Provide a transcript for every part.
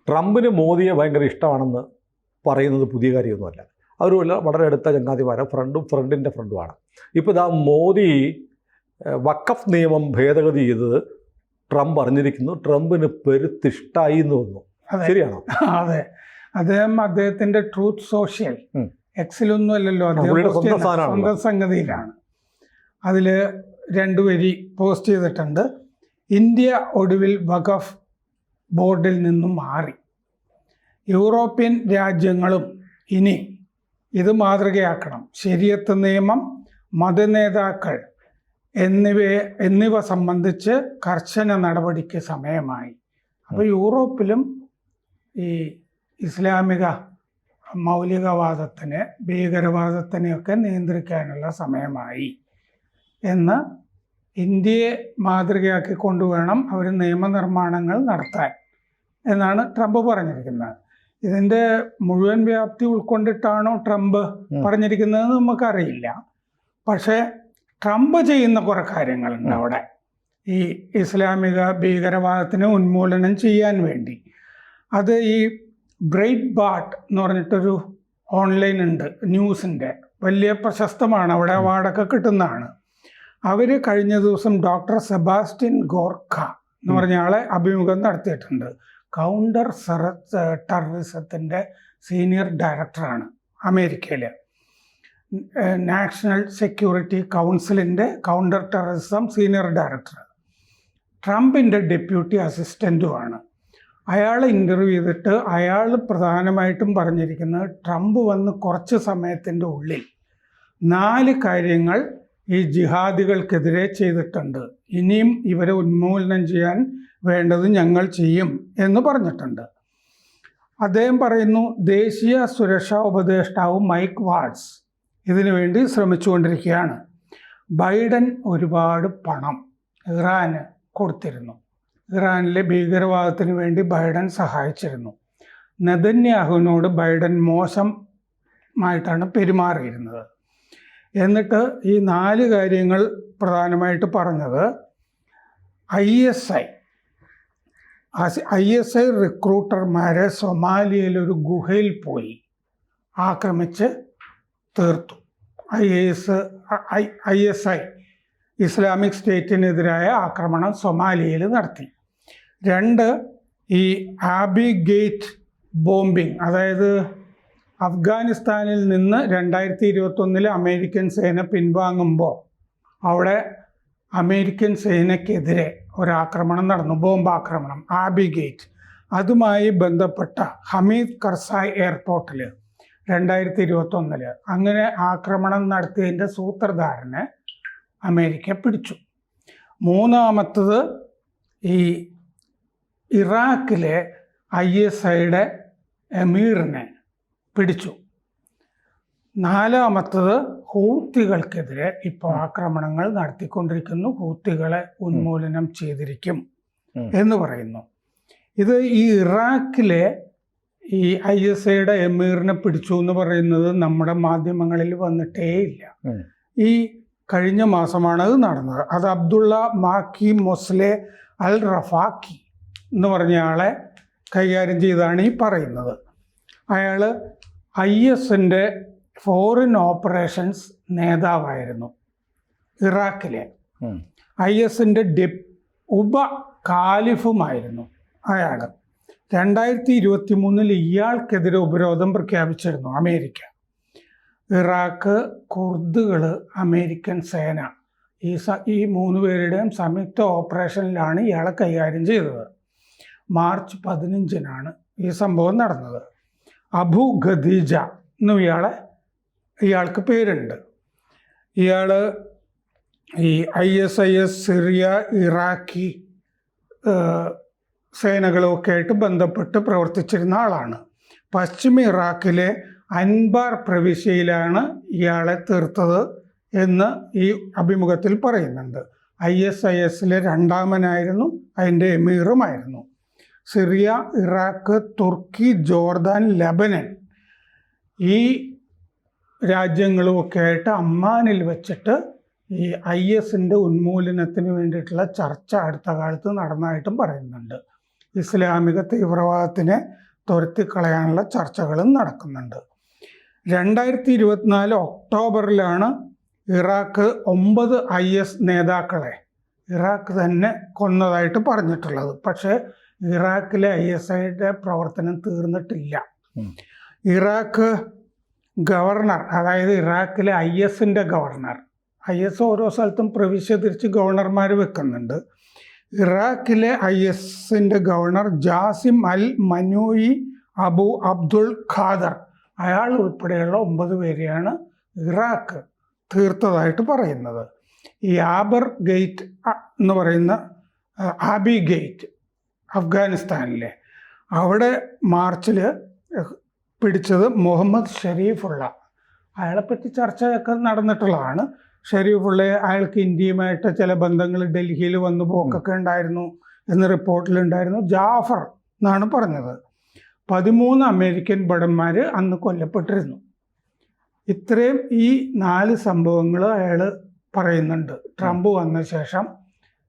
ട്രംപിന് മോദിയെ ഭയങ്കര ഇഷ്ടമാണെന്ന് പറയുന്നത് പുതിയ കാര്യമൊന്നുമല്ല. അവർ വളരെ അടുത്ത ചങ്ങാതിമാരും ഫ്രണ്ടിൻ്റെ ഫ്രണ്ടുമാണ്. ഇപ്പോൾ ഇതാ മോദി വഖഫ് നിയമം ഭേദഗതി ചെയ്തത് ട്രംപ് അറിഞ്ഞിരിക്കുന്നു. ട്രംപിന് പെരുത്തിഷ്ടായി എന്ന് തോന്നുന്നു. ശരിയാണോ? അതെ, അദ്ദേഹത്തിൻ്റെ ട്രൂത്ത് സോഷ്യൽ എക്സിലൊന്നും അല്ലല്ലോ, സ്വന്തം സംഗതിയിലാണ്. അതിൽ 2 വരി പോസ്റ്റ് ചെയ്തിട്ടുണ്ട്. ഇന്ത്യ ഒടുവിൽ വഖഫ് ബോർഡിൽ നിന്നും മാറി. യൂറോപ്യൻ രാജ്യങ്ങളും ഇനി ഇത് മാതൃകയാക്കണം. ശരിയത്ത് നിയമം, മതനേതാക്കൾ എന്നിവ സംബന്ധിച്ച് കർശന നടപടിക്ക് സമയമായി. അപ്പോൾ യൂറോപ്പിലും ഈ ഇസ്ലാമിക മൗലികവാദത്തിന്, ഭീകരവാദത്തിനെയൊക്കെ നിയന്ത്രിക്കാനുള്ള സമയമായി എന്ന് ഇന്ത്യയെ മാതൃകയാക്കി കൊണ്ടുവേണം അവർ നിയമനിർമ്മാണങ്ങൾ നടത്താൻ എന്നാണ് ട്രംപ് പറഞ്ഞിരിക്കുന്നത്. ഇതിൻ്റെ മുഴുവൻ വ്യാപ്തി ഉൾക്കൊണ്ടിട്ടാണോ ട്രംപ് പറഞ്ഞിരിക്കുന്നതെന്ന് നമുക്കറിയില്ല. പക്ഷേ ട്രംപ് ചെയ്യുന്ന കുറേ കാര്യങ്ങളുണ്ട് അവിടെ. ഈ ഇസ്ലാമിക ഭീകരവാദത്തിനെ ഉന്മൂലനം ചെയ്യാൻ വേണ്ടി. അത് ഈ ബ്രൈറ്റ് ബാർട്ട് എന്ന് പറഞ്ഞിട്ടൊരു ഓൺലൈൻ ഉണ്ട്, ന്യൂസിൻ്റെ, വലിയ പ്രശസ്തമാണ്, അവിടെ അവാർഡൊക്കെ കിട്ടുന്നതാണ്. അവർ കഴിഞ്ഞ ദിവസം ഡോക്ടർ സെബാസ്റ്റ്യൻ ഗോർഖ എന്ന് പറഞ്ഞ ആളെ അഭിമുഖം നടത്തിയിട്ടുണ്ട്. കൗണ്ടർ ടെററിസത്തിൻ്റെ സീനിയർ ഡയറക്ടറാണ് അമേരിക്കയിൽ. നാഷണൽ സെക്യൂരിറ്റി കൗൺസിലിൻ്റെ കൗണ്ടർ ടെററിസം സീനിയർ ഡയറക്ടർ. ട്രംപിൻ്റെ ഡെപ്യൂട്ടി അസിസ്റ്റൻറ്റുമാണ്. അയാളെ ഇൻ്റർവ്യൂ ചെയ്തിട്ട് അയാൾ പ്രധാനമായിട്ടും പറഞ്ഞിരിക്കുന്നത് ട്രംപ് വന്ന് കുറച്ച് സമയത്തിൻ്റെ ഉള്ളിൽ 4 കാര്യങ്ങൾ ഈ ജിഹാദികൾക്കെതിരെ ചെയ്തിട്ടുണ്ട്. ഇനിയും ഇവരെ ഉന്മൂലനം ചെയ്യാൻ വേണ്ടത് ഞങ്ങൾ ചെയ്യും എന്ന് പറഞ്ഞിട്ടുണ്ട്. അദ്ദേഹം പറയുന്നു, ദേശീയ സുരക്ഷാ ഉപദേഷ്ടാവ് മൈക്ക് വാട്സ് ഇതിനു വേണ്ടി ശ്രമിച്ചുകൊണ്ടിരിക്കുകയാണ്. ബൈഡൻ ഒരുപാട് പണം ഇറാന് കൊടുത്തിരുന്നു. ഇറാനിലെ ഭീകരവാദത്തിന് വേണ്ടി ബൈഡൻ സഹായിച്ചിരുന്നു. നെതന്യാഹുവിനോട് ബൈഡൻ മോശമായിട്ടാണ് പെരുമാറിയിരുന്നത്. എന്നിട്ട് ഈ 4 കാര്യങ്ങൾ പ്രധാനമായിട്ട് പറഞ്ഞത് ISI റിക്രൂട്ടർമാരെ സൊമാലിയയിലൊരു ഗുഹയിൽ പോയി ആക്രമിച്ച് തീർത്തു. ISI ഇസ്ലാമിക് സ്റ്റേറ്റിനെതിരായ ആക്രമണം സൊമാലിയയിൽ നടത്തി. 2, ഈ ആബി ഗേറ്റ് ബോംബിംഗ്, അതായത് അഫ്ഗാനിസ്ഥാനിൽ നിന്ന് 2021 അമേരിക്കൻ സേന പിൻവാങ്ങുമ്പോൾ അവിടെ അമേരിക്കൻ സേനയ്ക്കെതിരെ ഒരാക്രമണം നടന്നു, ബോംബാക്രമണം, ആബി ഗേറ്റ്. അതുമായി ബന്ധപ്പെട്ട ഹമീദ് കർസായ് എയർപോർട്ടിൽ 2021 അങ്ങനെ ആക്രമണം നടത്തിയതിൻ്റെ സൂത്രധാരനെ അമേരിക്ക പിടിച്ചു. 3ാമത്തത് ഈ ഇറാഖിലെ ISIയുടെ എമീറിനെ പിടിച്ചു. 4ാമത്തത് ഹൂത്തികൾക്കെതിരെ ഇപ്പോൾ ആക്രമണങ്ങൾ നടത്തിക്കൊണ്ടിരിക്കുന്നു, ഹൂത്തികളെ ഉന്മൂലനം ചെയ്തിരിക്കും എന്ന് പറയുന്നു. ഇത് ഈ ഇറാഖിലെ ഈ ISIയുടെ എമീറിനെ പിടിച്ചു എന്ന് പറയുന്നത് നമ്മുടെ മാധ്യമങ്ങളിൽ വന്നിട്ടേ ഇല്ല. ഈ കഴിഞ്ഞ മാസമാണ് അത് നടന്നത്. അത് അബ്ദുള്ള മാക്കി മൊസ്ലെ അൽ റഫാക്കി എന്ന് പറഞ്ഞ ആളെ കൈകാര്യം ചെയ്താണ് ഈ പറയുന്നത്. അയാൾ ISന്റെ ഫോറിൻ ഓപ്പറേഷൻസ് നേതാവായിരുന്നു ഇറാഖിലെ. ISന്റെ ഉപ കാലിഫുമായിരുന്നു അയാൾ. 2023 ഇയാൾക്കെതിരെ ഉപരോധം പ്രഖ്യാപിച്ചിരുന്നു അമേരിക്ക. ഇറാഖ്, കുർദുകൾ, അമേരിക്കൻ സേന, ഈ 3 പേരുടെയും സംയുക്ത ഓപ്പറേഷനിലാണ് ഇയാളെ കൈകാര്യം ചെയ്തത്. മാർച്ച് 15 ഈ സംഭവം നടന്നത്. അബു ഖദീജ എന്നും ഇയാൾക്ക് പേരുണ്ട്. ഇയാൾ ഈ ISIS, സിറിയ, ഇറാഖി സേനകളുമൊക്കെ ആയിട്ട് ബന്ധപ്പെട്ട് പ്രവർത്തിച്ചിരുന്ന ആളാണ്. പശ്ചിമ ഇറാഖിലെ അൻബാർ പ്രവിശ്യയിലാണ് ഇയാളെ തീർത്തത് എന്ന് ഈ അഭിമുഖത്തിൽ പറയുന്നുണ്ട്. ISISലെ 2ാമനായിരുന്നു, അതിൻ്റെ എമീറുമായിരുന്നു. സിറിയ, ഇറാഖ്, തുർക്കി, ജോർദാൻ, ലബനൻ ഈ രാജ്യങ്ങളുമൊക്കെ ആയിട്ട് അമ്മാനിൽ വെച്ചിട്ട് ഈ ISന്റെ ഉന്മൂലനത്തിന് വേണ്ടിയിട്ടുള്ള ചർച്ച അടുത്ത കാലത്ത് നടന്നതായിട്ടും പറയുന്നുണ്ട്. ഇസ്ലാമിക തീവ്രവാദത്തിനെ തുരത്തിക്കളയാനുള്ള ചർച്ചകളും നടക്കുന്നുണ്ട്. 2024 ഒക്ടോബറിലാണ് ഇറാഖ് 9 IS നേതാക്കളെ ഇറാഖ് തന്നെ കൊന്നതായിട്ട് പറഞ്ഞിട്ടുള്ളത്. പക്ഷേ ഇറാഖിലെ ISIയുടെ പ്രവർത്തനം തീർന്നിട്ടില്ല. ഇറാഖ് ഗവർണർ, അതായത് ഇറാഖിലെ ISന്റെ ഗവർണർ, IS ഓരോ സ്ഥലത്തും പ്രവിശ്യ തിരിച്ച് ഗവർണർമാർ വെക്കുന്നുണ്ട്. ഇറാഖിലെ ISന്റെ ഗവർണർ ജാസിം അൽ മനൂയി അബു അബ്ദുൾ ഖാദർ, അയാൾ ഉൾപ്പെടെയുള്ള 9 പേരെയാണ് ഇറാഖ് തീർത്തതായിട്ട് പറയുന്നത്. ഈ ആബർ ഗേറ്റ് എന്ന് പറയുന്ന ആബി ഗേറ്റ് അഫ്ഗാനിസ്ഥാനിലെ അവിടെ മാർച്ചിൽ പിടിച്ചത് മുഹമ്മദ് ഷരീഫുള്ള, അയാളെപ്പറ്റി ചർച്ചയൊക്കെ നടന്നിട്ടുള്ളതാണ്. ഷരീഫുള്ള അയാൾക്ക് ഇന്ത്യയുമായിട്ട് ചില ബന്ധങ്ങൾ ഡൽഹിയിൽ വന്നു പോക്കൊക്കെ ഉണ്ടായിരുന്നു എന്ന് റിപ്പോർട്ടിലുണ്ടായിരുന്നു. ജാഫർ എന്നാണ് പറഞ്ഞത്. 13 അമേരിക്കൻ ഭടന്മാർ അന്ന് കൊല്ലപ്പെട്ടിരുന്നു. ഇത്രയും ഈ 4 സംഭവങ്ങൾ അയാൾ പറയുന്നുണ്ട്. ട്രംപ് വന്ന ശേഷം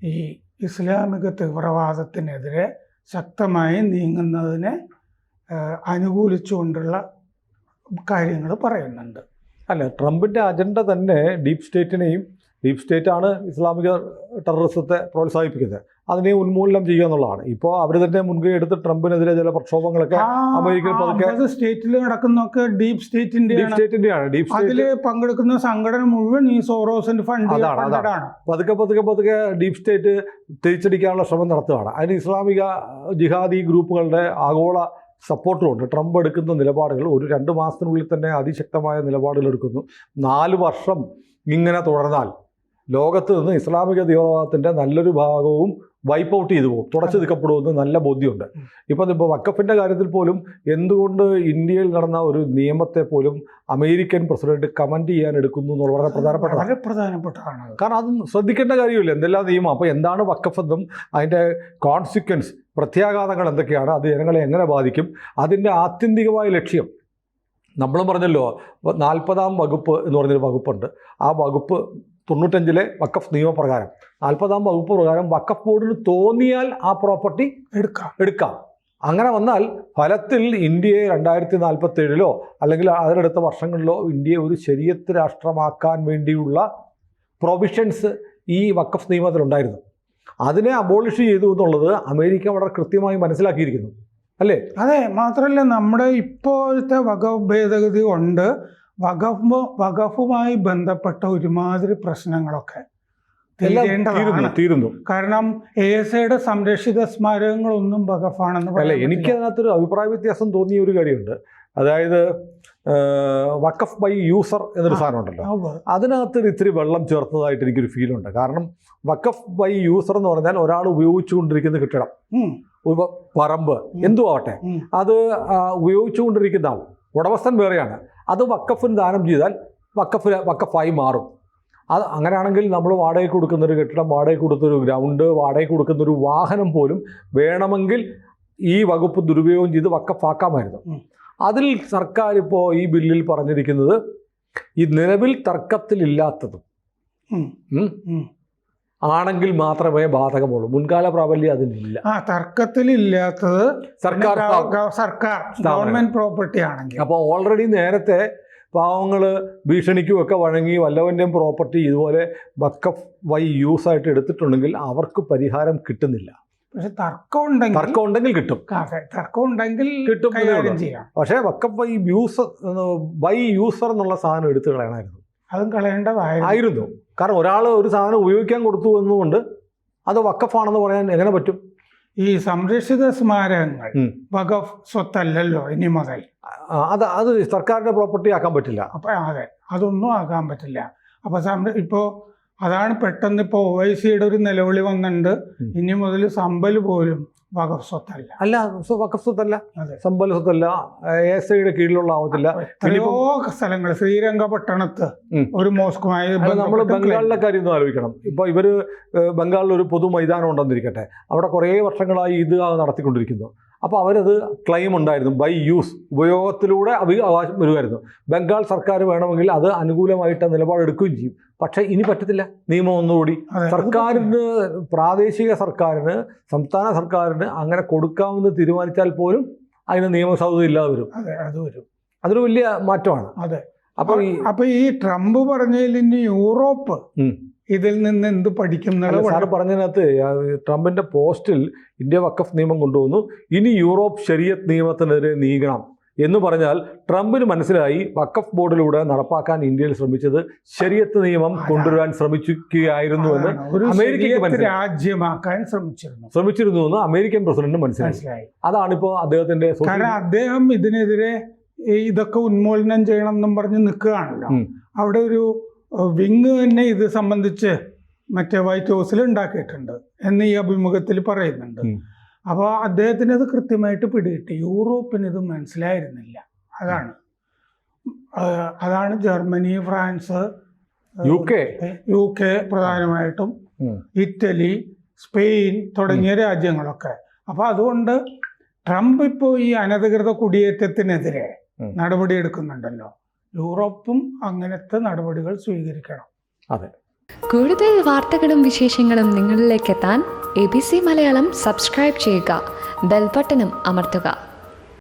ഈ ഇസ്ലാമിക തീവ്രവാദത്തിനെതിരെ ശക്തമായി നീങ്ങുന്നതിനെ അനുകൂലിച്ചുകൊണ്ടുള്ള കാര്യങ്ങൾ പറയുന്നുണ്ട്. അല്ല, ട്രംപിൻ്റെ അജണ്ട തന്നെ ഡീപ് സ്റ്റേറ്റാണ് ഇസ്ലാമിക ടെററിസത്തെ പ്രോത്സാഹിപ്പിക്കുന്നത്, അതിനെ ഉന്മൂലനം ചെയ്യുക എന്നുള്ളതാണ്. ഇപ്പോൾ അവർ തന്നെ മുൻകൈ എടുത്ത് ട്രംപിനെതിരെ ചില പ്രക്ഷോഭങ്ങളൊക്കെ അമേരിക്കയിൽ പതുക്കെ സ്റ്റേറ്റിൽ നടക്കുന്നൊക്കെ ഡീപ് സ്റ്റേറ്റിന്റെയാണ്. അതിൽ പങ്കെടുക്കുന്ന സംഘടന മുഴുവൻ ഈ സോറോസിന്റെ ഫണ്ടാണ്. പതുക്കെ ഡീപ് സ്റ്റേറ്റ് തിരിച്ചടിക്കാനുള്ള ശ്രമം നടത്തുകയാണ്. അതിന് ഇസ്ലാമിക ജിഹാദി ഗ്രൂപ്പുകളുടെ ആഗോള സപ്പോർട്ടുമുണ്ട്. ട്രംപ് എടുക്കുന്ന നിലപാടുകൾ ഒരു 2 മാസത്തിനുള്ളിൽ തന്നെ അതിശക്തമായ നിലപാടുകൾ എടുക്കുന്നു. 4 വർഷം ഇങ്ങനെ തുടർന്നാൽ ലോകത്ത് നിന്ന് ഇസ്ലാമിക തീവ്രവാദത്തിൻ്റെ നല്ലൊരു ഭാഗവും വൈപ്പ് ഔട്ട് ചെയ്തു പോകും, തുടച്ചു നീക്കപ്പെടുമെന്ന് നല്ല ബോധ്യമുണ്ട്. ഇപ്പോൾ വഖഫിൻ്റെ കാര്യത്തിൽ പോലും എന്തുകൊണ്ട് ഇന്ത്യയിൽ നടന്ന ഒരു നിയമത്തെ പോലും അമേരിക്കൻ പ്രസിഡന്റ് കമൻറ്റ് ചെയ്യാൻ എടുക്കുന്നു എന്നുള്ള വളരെ പ്രധാനപ്പെട്ടതാണ്. കാരണം അത് ശ്രദ്ധിക്കേണ്ട കാര്യമില്ല, എന്തെല്ലാം നിയമം. അപ്പോൾ എന്താണ് വഖഫ് എന്നും അതിൻ്റെ കോൺസിക്വൻസ്, പ്രത്യാഘാതങ്ങൾ എന്തൊക്കെയാണ്, അത് ജനങ്ങളെ എങ്ങനെ ബാധിക്കും, അതിൻ്റെ ആത്യന്തികമായ ലക്ഷ്യം നമ്മളും പറഞ്ഞല്ലോ. 40-ാം വകുപ്പ് എന്ന് പറഞ്ഞൊരു വകുപ്പുണ്ട്. ആ വകുപ്പ് 95-ലെ വഖഫ് നിയമപ്രകാരം 40-ാം വകുപ്പ് പ്രകാരം വഖഫ് ബോർഡിന് തോന്നിയാൽ ആ പ്രോപ്പർട്ടി എടുക്കാം. അങ്ങനെ വന്നാൽ ഫലത്തിൽ ഇന്ത്യയെ 2047-ലോ അല്ലെങ്കിൽ അതിനടുത്ത വർഷങ്ങളിലോ ഇന്ത്യയെ ഒരു ശരീഅത്ത് രാഷ്ട്രമാക്കാൻ വേണ്ടിയുള്ള പ്രൊവിഷൻസ് ഈ വഖഫ് നിയമത്തിലുണ്ടായിരുന്നു. അതിനെ അബോളിഷ് ചെയ്തു എന്നുള്ളത് അമേരിക്ക വളരെ കൃത്യമായി മനസ്സിലാക്കിയിരിക്കുന്നു, അല്ലേ? അതെ, മാത്രമല്ല നമ്മുടെ ഇപ്പോഴത്തെ വഖഫ് ഭേദഗതി കൊണ്ട് വഖഫുമായി ബന്ധപ്പെട്ട ഒരുമാതിരി പ്രശ്നങ്ങളൊക്കെ തീരുന്നു. കാരണം ASIയുടെ സംരക്ഷിത സ്മാരകങ്ങളൊന്നും വഖഫാണെന്ന് അല്ല, എനിക്കതിനകത്തൊരു അഭിപ്രായ വ്യത്യാസം തോന്നിയ ഒരു കാര്യമുണ്ട്. അതായത് വഖഫ് ബൈ യൂസർ എന്നൊരു സാധനം ഉണ്ടല്ലോ, അതിനകത്ത് ഇത്തിരി വെള്ളം ചേർത്തതായിട്ട് എനിക്കൊരു ഫീലുണ്ട്. കാരണം വഖഫ് ബൈ യൂസർ എന്ന് പറഞ്ഞാൽ ഒരാൾ ഉപയോഗിച്ചുകൊണ്ടിരിക്കുന്ന കെട്ടിടം, പറമ്പ്, എന്തു ആവട്ടെ, അത് ഉപയോഗിച്ചുകൊണ്ടിരിക്കുന്ന ആൾ, ഉടമസ്ഥൻ വേറെയാണ്. അത് വഖഫിന് ദാനം ചെയ്താൽ വഖഫായി മാറും. അത് അങ്ങനെയാണെങ്കിൽ നമ്മൾ വാടകയ്ക്ക് കൊടുക്കുന്നൊരു കെട്ടിടം, വാടകയ്ക്ക് കൊടുത്തൊരു ഗ്രൗണ്ട്, വാടകയ്ക്ക് കൊടുക്കുന്നൊരു വാഹനം പോലും വേണമെങ്കിൽ ഈ വകുപ്പ് ദുരുപയോഗം ചെയ്ത് വഖഫാക്കാമായിരുന്നു. അതിൽ സർക്കാർ ഇപ്പോൾ ഈ ബില്ലിൽ പറഞ്ഞിരിക്കുന്നത് ഈ നിലവിൽ തർക്കത്തിലില്ലാത്തതും ആണെങ്കിൽ മാത്രമേ ബാധകമുള്ളൂ. മുൻകാല പ്രാബല്യം അതിനില്ല. തർക്കത്തിലില്ലാത്തത് സർക്കാർ ഗവൺമെന്റ് പ്രോപ്പർട്ടി ആണെങ്കിൽ. അപ്പോൾ ഓൾറെഡി നേരത്തെ പാവങ്ങൾ ഭീഷണിക്കുമൊക്കെ വഴങ്ങി വല്ലവൻ്റെയും പ്രോപ്പർട്ടി ഇതുപോലെ വഖഫ് ബൈ യൂസ് ആയിട്ട് എടുത്തിട്ടുണ്ടെങ്കിൽ അവർക്ക് പരിഹാരം കിട്ടുന്നില്ല. പക്ഷെ തർക്കം ഉണ്ടെങ്കിൽ കിട്ടും. പക്ഷേ വഖഫ് ബൈ യൂസർ എന്നുള്ള സാധനം എടുത്തു കളയണമായിരുന്നു. അതും കളയേണ്ടതായിരുന്നു. കാരണം ഒരാൾ ഒരു സാധനം ഉപയോഗിക്കാൻ കൊടുത്തു എന്നുകൊണ്ട് അത് വഖഫാണെന്ന് പറയാൻ എങ്ങനെ പറ്റും? ഈ സംരക്ഷിത സ്മാരകങ്ങൾ വഖഫ് സ്വത്തല്ലല്ലോ ഇനി മുതൽ. അത് സർക്കാരിൻ്റെ പ്രോപ്പർട്ടി ആക്കാൻ പറ്റില്ല. അതെ, അതൊന്നും ആക്കാൻ പറ്റില്ല. അപ്പോൾ ഇപ്പോൾ അതാണ് പെട്ടെന്ന് ഇപ്പോൾ OICയുടെ ഒരു നിലവിളി വന്നിട്ടുണ്ട്. ഇനി മുതൽ സമ്പൽ പോലും വഖഫ് സ്വത്തല്ല. വഖഫ് സ്വത്തല്ല, സമ്പൽ സ്വത്തല്ല, ASIയുടെ കീഴിലുള്ള ആവത്തില്ല. എത്രയോ സ്ഥലങ്ങൾ, ശ്രീരംഗപട്ടണത്ത് ഒരു മോസ്കുമായി നമ്മൾ ബംഗാളിലെ കാര്യം ഒന്ന് ആലോചിക്കണം. ഇപ്പോൾ ഇവർ ബംഗാളിൽ ഒരു പൊതു മൈതാനം ഉണ്ടെന്നിരിക്കട്ടെ, അവിടെ കുറേ വർഷങ്ങളായി ഇത് നടത്തിക്കൊണ്ടിരിക്കുന്നു. അപ്പോൾ അവരത് ക്ലെയിം ഉണ്ടായിരുന്നു, ബൈ യൂസ്, ഉപയോഗത്തിലൂടെ അവകാശം വരുമായിരുന്നു. ബംഗാൾ സർക്കാർ വേണമെങ്കിൽ അത് അനുകൂലമായിട്ട് നിലപാടെടുക്കുകയും ചെയ്യും. പക്ഷേ ഇനി പറ്റത്തില്ല, നിയമം ഒന്നുകൂടി സർക്കാരിന്, പ്രാദേശിക സർക്കാരിന്, സംസ്ഥാന സർക്കാരിന് അങ്ങനെ കൊടുക്കാമെന്ന് തീരുമാനിച്ചാൽ പോലും അതിന് നിയമസാധുത ഇല്ലാതെ വരും. അതൊരു വലിയ മാറ്റമാണ്. അതെ. അപ്പോൾ ഈ ട്രംപ് പറഞ്ഞതിൽ ഇനി യൂറോപ്പ് ഇതിൽ നിന്ന് എന്ത് പഠിക്കും? സാറ് പറഞ്ഞതിനകത്ത് ട്രംപിന്റെ പോസ്റ്റിൽ ഇന്ത്യ വഖഫ് നിയമം കൊണ്ടുവന്നു, ഇനി യൂറോപ്പ് ശരീഅത്ത് നിയമത്തിനെതിരെ നീങ്ങണം എന്ന് പറഞ്ഞാൽ ട്രംപിന് മനസ്സിലായി വഖഫ് ബോർഡിലൂടെ നടപ്പാക്കാൻ ഇന്ത്യയിൽ ശ്രമിച്ചത് ശരീഅത്ത് നിയമം കൊണ്ടുവരാൻ ശ്രമിക്കുകയായിരുന്നു എന്ന് അമേരിക്കയ്ക്ക് രാജ്യമാക്കാൻ ശ്രമിച്ചിരുന്നു എന്ന് അമേരിക്കൻ പ്രസിഡന്റ് മനസ്സിലായി. അതാണിപ്പോൾ അദ്ദേഹത്തിന്റെ, കാരണം അദ്ദേഹം ഇതിനെതിരെ ഇതൊക്കെ ഉന്മൂലനം ചെയ്യണം എന്നും പറഞ്ഞ് നിൽക്കുകയാണല്ലോ. അവിടെ ഒരു വിങ് തന്നെ ഇത് സംബന്ധിച്ച് മറ്റേ വൈറ്റ് ഹൗസിൽ ഉണ്ടാക്കിയിട്ടുണ്ട് എന്ന് ഈ അഭിമുഖത്തിൽ പറയുന്നുണ്ട്. അപ്പോൾ അദ്ദേഹത്തിന് അത് കൃത്യമായിട്ട് പിടികിട്ടി. യൂറോപ്പിന് ഇത് മനസ്സിലായിരുന്നില്ല. അതാണ് ജർമ്മനി, ഫ്രാൻസ്, യു കെ പ്രധാനമായിട്ടും, ഇറ്റലി, സ്പെയിൻ തുടങ്ങിയ രാജ്യങ്ങളൊക്കെ. അപ്പോൾ അതുകൊണ്ട് ട്രംപ് ഇപ്പോൾ ഈ അനധികൃത കുടിയേറ്റത്തിനെതിരെ നടപടി എടുക്കുന്നുണ്ടല്ലോ. യൂറോപ്പും അങ്ങനത്തെ നടപടികൾ സ്വീകരിക്കണം. അതെ. കൂടുതൽ വാർത്തകളും വിശേഷങ്ങളും നിങ്ങളിലേക്ക് എത്താൻ ABC മലയാളം സബ്സ്ക്രൈബ് ചെയ്യുക, ബെൽ ബട്ടണും അമർത്തുക.